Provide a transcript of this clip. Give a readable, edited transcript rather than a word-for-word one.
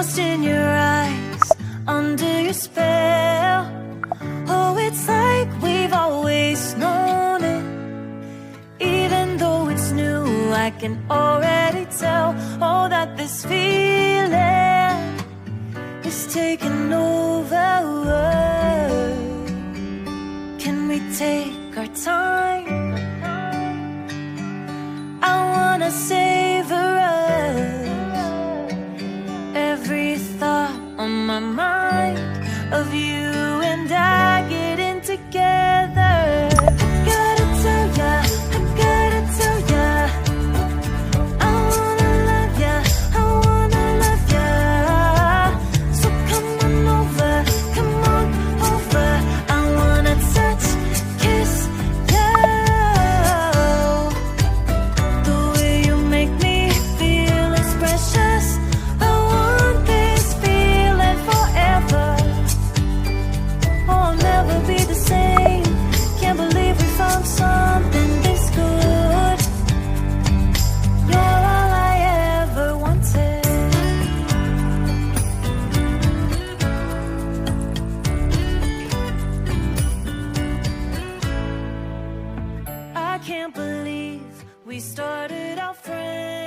lost in your eyes, under your spell. Oh, it's like we've always known it. Even though it's new, I can already tell. Oh, that this feeling is taking over. Can we take our time? I wanna savor us. Every thought on my mind of you and I getting together. Gotta tell ya, I gotta tell ya, I wanna love ya, I wanna love ya. So come on over, come on over. I wanna touch, kiss you. The way you make me feel is precious. I want this feeling forever. Oh, I'll never be the same. Can't believe we found something this good. You're all I ever wanted. I can't believe we started out friends.